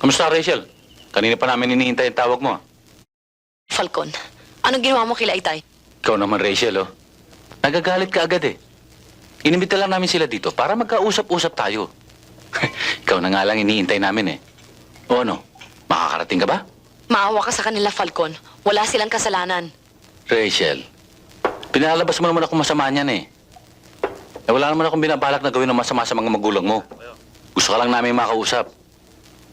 Kamusta, Rachel? Kanina pa namin hinihintay ang tawag mo. Falcon, anong ginawa mo kila Itay? Ikaw naman, Rachel, oh. Nagagalit ka agad eh. Inimbita lang namin sila dito para magkausap-usap tayo. Ikaw na nga lang hinihintay namin eh. O ano, makakarating ka ba? Maawa ka sa kanila, Falcon. Wala silang kasalanan. Rachel, pinalabas mo naman ako masama niyan eh. Wala naman akong binabalak na gawin ng masama sa mga magulang mo. Gusto ka lang namin makausap.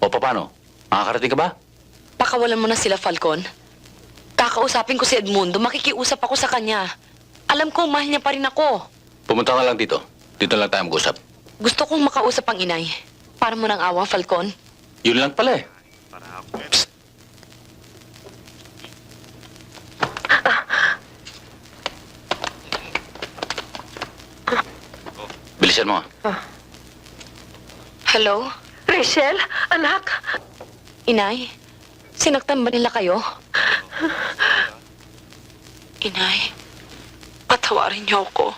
O paano? Makakarating ka ba? Pakawalan mo na sila, Falcon. Kakausapin ko si Edmundo. Makikiusap ako sa kanya. Alam ko, mahal niya pa rin ako. Pumunta ka lang dito. Dito lang tayo mag-usap. Gusto kong makausap ang inay. Para mo ng awa, Falcon. Yun lang pala eh. Psst. Bilisan mo. Hello? Rachel, anak. Inay, sinaktan ba nila kayo? Inay, patawarin niyo ako.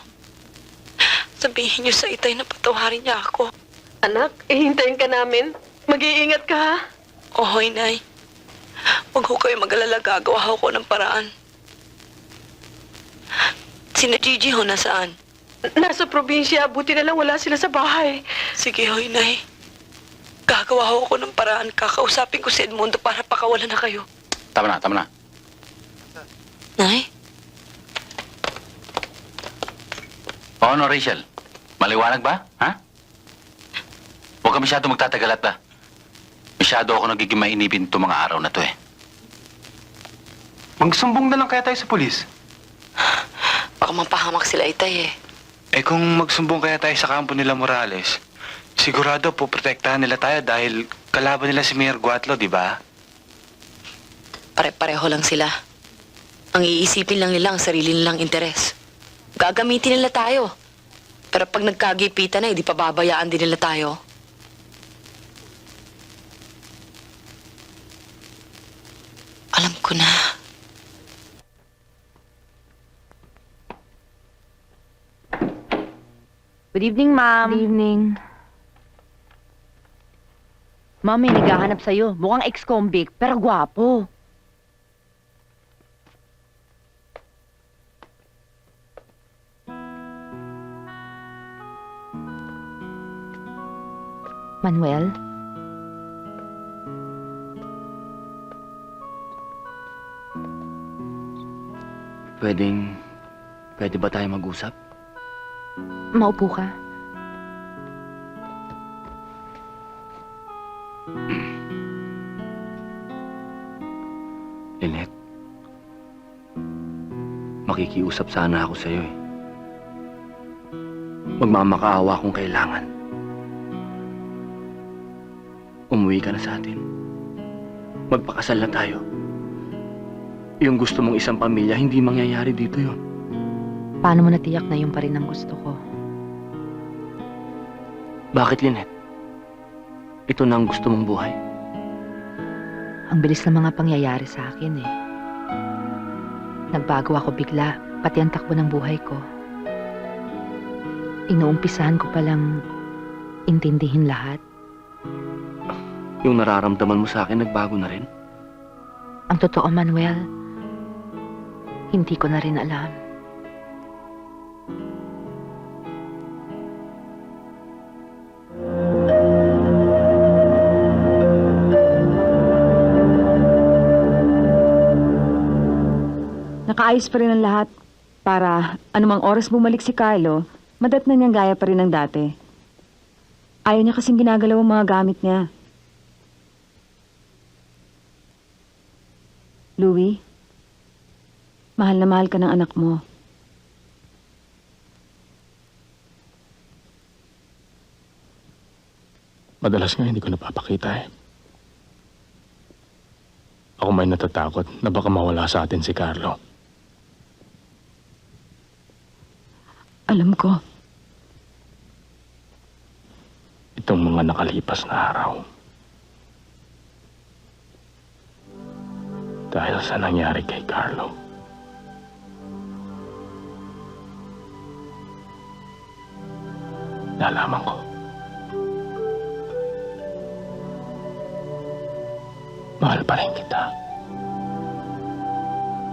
Sabihin niyo sa Itay na patawarin niya ako. Anak, ihintayin ka namin. Mag-iingat ka, ha? Oo, Inay. Huwag ho kayo mag-alala, gagawa ko ng paraan. Sina Gigi ho nasaan? Nasa probinsya, buti na lang wala sila sa bahay. Sige ho, Inay. Gagawa ho ako ng paraan. Kakausapin ko si Edmundo para pakawalan na kayo. Tama na, tama na. Nay? O ano, Rachel? Maliwanag ba? Ha? Huwag ka masyado magtatagalat ba? Masyado ako nagiging mainipin itong mga araw na to eh. Magsumbong na lang kaya tayo sa pulis. Baka mapahamak sila Itay eh. Eh kung magsumbong kaya tayo sa kampo nila Morales, sigurado po protektahan nila tayo dahil kalaban nila si Mayor Guatlo, di ba? Pare-pareho lang sila. Ang iisipin lang nila ang sarili nilang interes. Gagamitin nila tayo. Pero pag nagkagipitan na, di pababayaan din nila tayo. Alam ko na. Good evening, ma'am. Good evening. Ma'am, may naghahanap sa'yo. Mukhang ex-convict, pero gwapo. Manuel? Pwede ba tayo mag-usap? Maupo ka. Lynette, makikiusap sana ako sa'yo eh. Magmamakaawa kung kailangan. Umuwi ka na sa atin. Magpakasal na tayo. Yung gusto mong isang pamilya, hindi mangyayari dito yon. Paano mo natiyak na yun pa rin ang gusto ko? Bakit, Lynette? Ito na ang gusto mong buhay. Ang bilis ng mga pangyayari sa akin eh. Nagbago ako bigla, pati ang takbo ng buhay ko. Inuumpisahan ko palang intindihin lahat. Yung nararamdaman mo sa akin, nagbago na rin? Ang totoo, Manuel, hindi ko na rin alam. Nakaayos pa rin ang lahat para anumang oras bumalik si Carlo, madat na niyang gaya pa rin ng dati. Ayaw niya kasing ginagalaw ang mga gamit niya. Louie, mahal na mahal ka ng anak mo. Madalas nga hindi ko napapakita eh. Ako may natatakot na baka mawala sa atin si Carlo. Alam ko. Itong mga nakalipas na araw. Dahil sa nangyari kay Carlo. Nalaman ko. Mahal pa rin kita.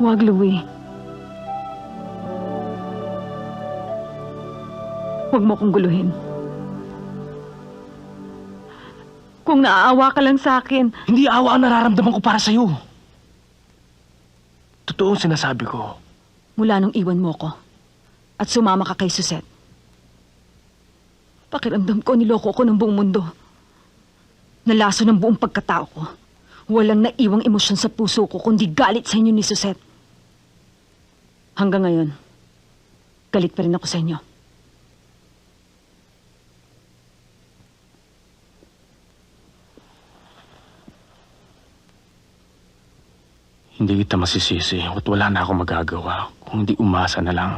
Huwag, Louie. Huwag mo kong guluhin. Kung naaawa ka lang sa akin, Hindi awa ang nararamdaman ko para sa'yo. Totoo ang sinasabi ko. mula nung iwan mo ko at sumama ka kay Suzette, pakiramdam ko niloko ko ng buong mundo. Nalaso ng buong pagkatao ko. Walang naiwang emosyon sa puso ko kundi galit sa inyo ni Suzette. Hanggang ngayon, galit pa rin ako sa inyo. Hindi kita masisisi at wala na akong magagawa kung hindi umasa na lang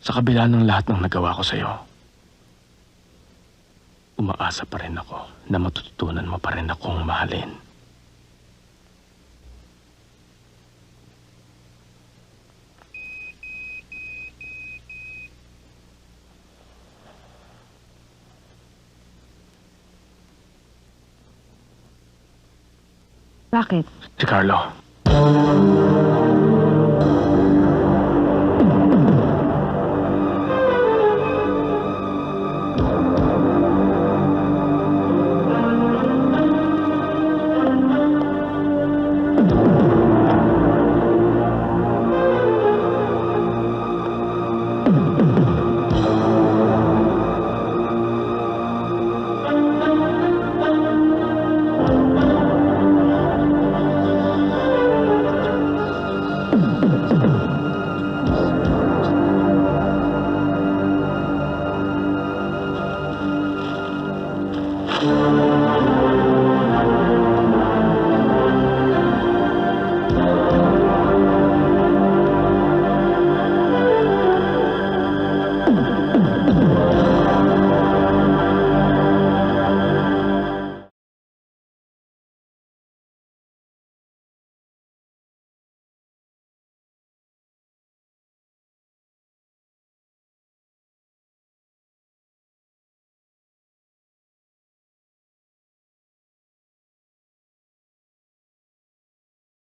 sa kabila ng lahat ng nagawa ko sa'yo. Umaasa pa rin ako na matututunan mo pa rin akong mahalin. Bakit? Si Carlo.